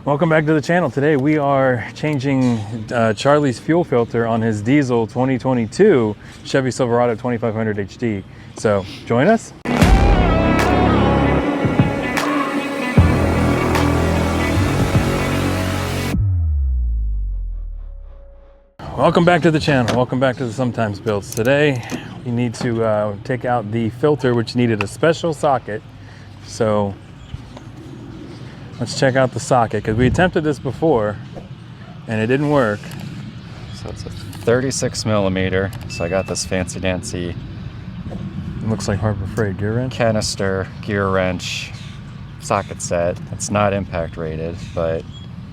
Welcome back to the channel. Today we are changing Charlie's fuel filter on his diesel 2022 Chevy Silverado 2500 HD. So join us. Welcome back to the channel. Welcome back to the Sometimes Builds. Today we need to take out the filter, which needed a special socket. So let's check out the socket, because we attempted this before and it didn't work. So it's a 36 millimeter. So I got this fancy dancy. It looks like Harbor Freight gear wrench. Canister gear wrench socket set. It's not impact rated, but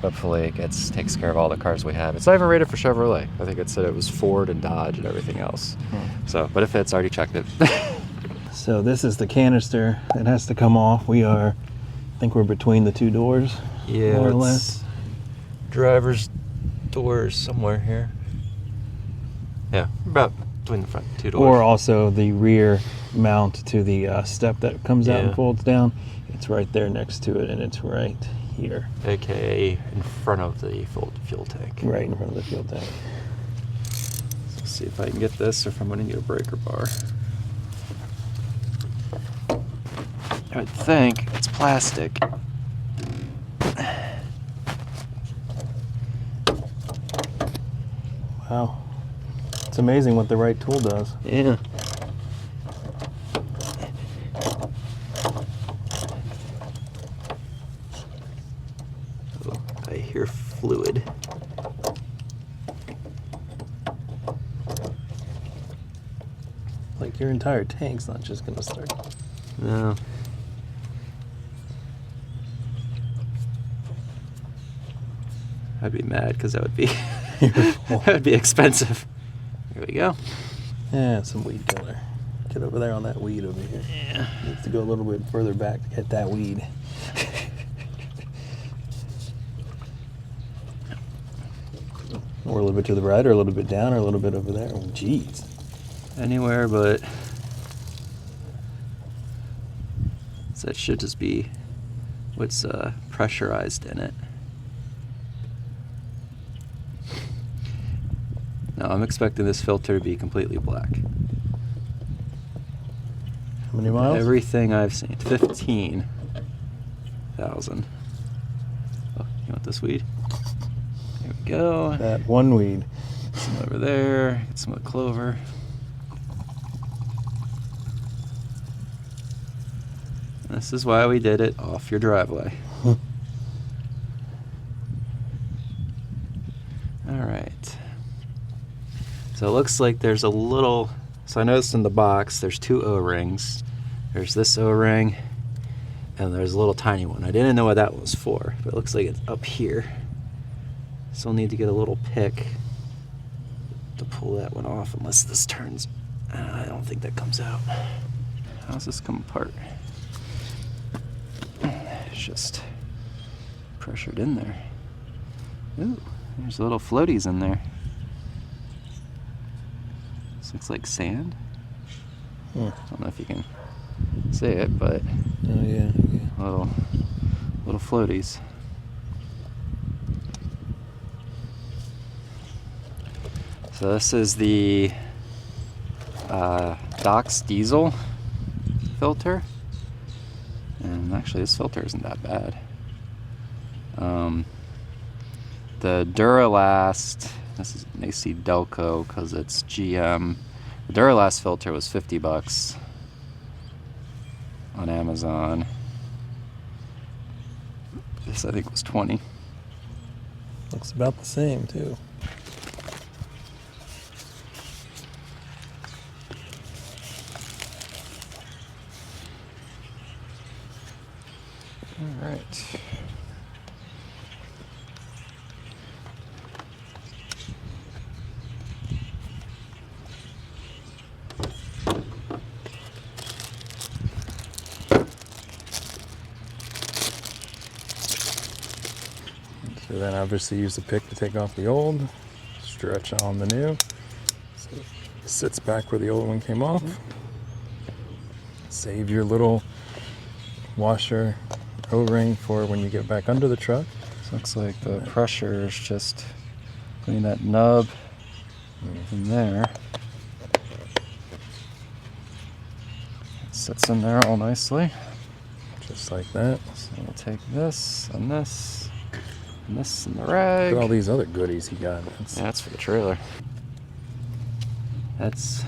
hopefully it takes care of all the cars we have. It's not even rated for Chevrolet. I think it said it was Ford and Dodge and everything else. So, but if it's already checked it. So this is the canister. It has to come off. I think we're between the two doors, more or less. Driver's doors somewhere here. Yeah, about between the front two doors. Or also the rear mount to the step that comes out and folds down. It's right there next to it, and it's right here. AKA in front of the fuel tank. Right in front of the fuel tank. Let's see if I can get this or if I'm going to need a breaker bar. I would think it's plastic. Wow. It's amazing what the right tool does. Yeah. Oh, I hear fluid. Like your entire tank's not just gonna start. No. I'd be mad because that would be that would be expensive. Here we go. Yeah, some weed killer. Get over there on that weed over here. Yeah. Needs to go a little bit further back to get that weed. Or a little bit to the right, or a little bit down, or a little bit over there. Oh, jeez. Anywhere but. So that should just be what's pressurized in it. Now I'm expecting this filter to be completely black. How many miles? Everything I've seen. 15,000. Oh, you want this weed? There we go. That one weed. Some over there. Get some of the clover. This is why we did it off your driveway. Alright. So it looks like there's a little... So I noticed in the box there's two O-rings. There's this O-ring and there's a little tiny one. I didn't know what that was for, but it looks like it's up here. So I'll need to get a little pick to pull that one off unless this turns. I don't think that comes out. How's this come apart? It's just pressured in there. Ooh, there's little floaties in there. This looks like sand. I don't know if you can see it, but Oh yeah. little floaties. So this is the Doc's diesel filter. And actually this filter isn't that bad. The Duralast, this is an AC Delco because it's GM. The Duralast filter was $50 on Amazon. This I think was 20. Looks about the same too. All right. So then obviously use the pick to take off the old, stretch on the new. So it sits back where the old one came off. Save your little washer O-ring for when you get back under the truck. Looks like the pressure is just putting that nub in there. It sits in there all nicely. Just like that. So we'll take this and this and this in the rag. Look at all these other goodies he got. Yeah, that's for the trailer. That's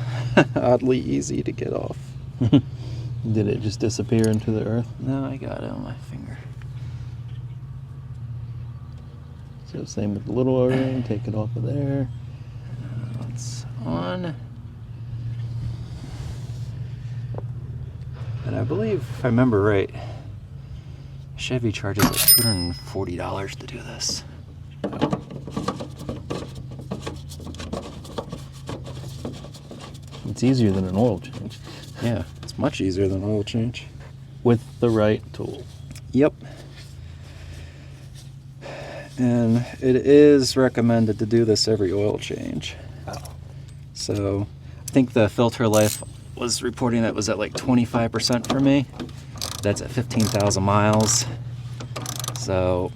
oddly easy to get off. Did it just disappear into the earth? No, I got it on my finger. So same with the little O-ring, take it off of there. It's on. And I believe, if I remember right, Chevy charges like $240 to do this. It's easier than an oil change. Yeah, it's much easier than oil change. With the right tool. Yep. And it is recommended to do this every oil change. Wow. So I think the filter life was reporting that was at like 25% for me. That's at 15,000 miles. So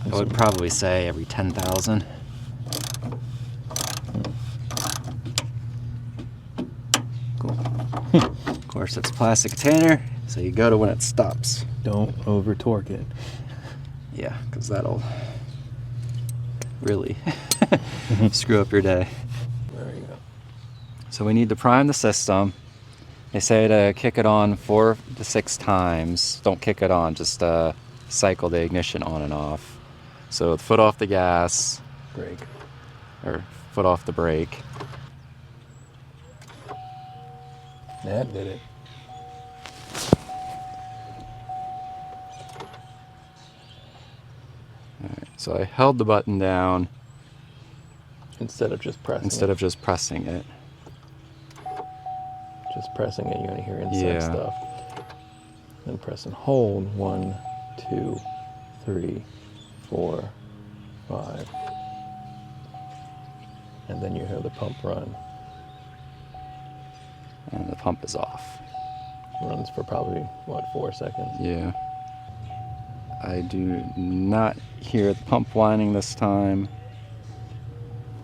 I would probably say every 10,000. Cool. Of course, it's a plastic container, so you go to when it stops. Don't over torque it. Yeah, because that'll really screw up your day. There you go. So we need to prime the system. They say to kick it on 4 to 6 times. Don't kick it on, just cycle the ignition on and off. So foot off the gas, Brake. or foot off the brake. That did it. Alright, so I held the button down Instead of just pressing instead of just pressing it. just pressing it, you're gonna hear inside Yeah. stuff. Then press and hold. 1, 2, 3, 4, 5. And then you hear the pump run. And the pump is off. Runs for probably, what, 4 seconds? Yeah. I do not hear the pump whining this time.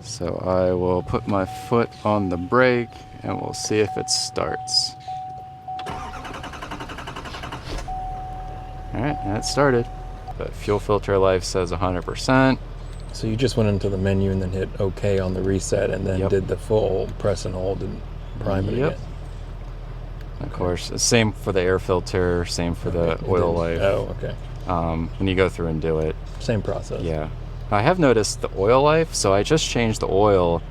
So I will put my foot on the brake and we'll see if it starts. Alright, and it started. The fuel filter life says 100%. So you just went into the menu and then hit OK on the reset and then Yep. did the full press and hold and prime it Yep. again. Of course, same for the air filter, same for the And oil then- life. Oh, okay. When you go through and do it. Same process. Yeah. I have noticed the oil life, so I just changed the oil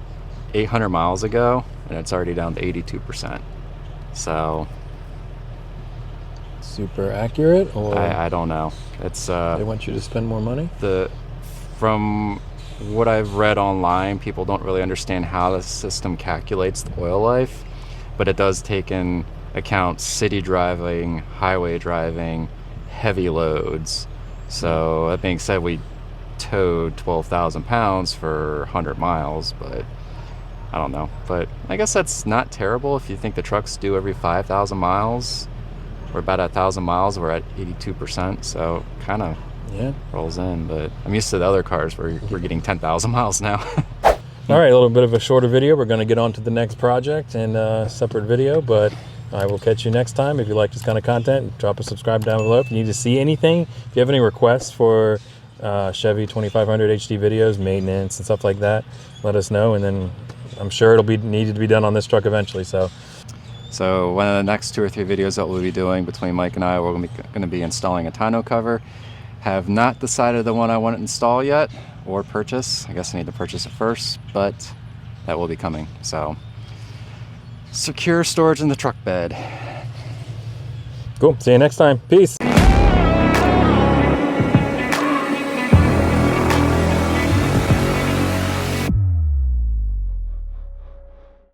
800 miles ago, and it's already down to 82%. So Super accurate, or I don't know. It's they want you to spend more money? from what I've read online, people don't really understand how the system calculates the oil life, but it does take in account city driving, highway driving, heavy loads. So that being said, we towed 12,000 pounds for 100 miles, but I don't know. But I guess that's not terrible if you think the trucks do every 5,000 miles. We're about 1,000 miles, we're at 82%, so kind of Yeah. rolls in. But I'm used to the other cars where we're getting 10,000 miles now. All right, a little bit of a shorter video. We're going to get on to the next project and a separate video, but I will catch you next time. If you like this kind of content, drop a subscribe down below. If you need to see anything, if you have any requests for Chevy 2500 HD videos, maintenance and stuff like that, let us know, and then I'm sure it'll be needed to be done on this truck eventually. So one of the next 2 or 3 videos that we'll be doing between Mike and I, we're going to be installing a tonneau cover. Have not decided the one I want to install yet or purchase. I guess I need to purchase it first, but that will be coming. So secure storage in the truck bed. cool. See you next time. Peace.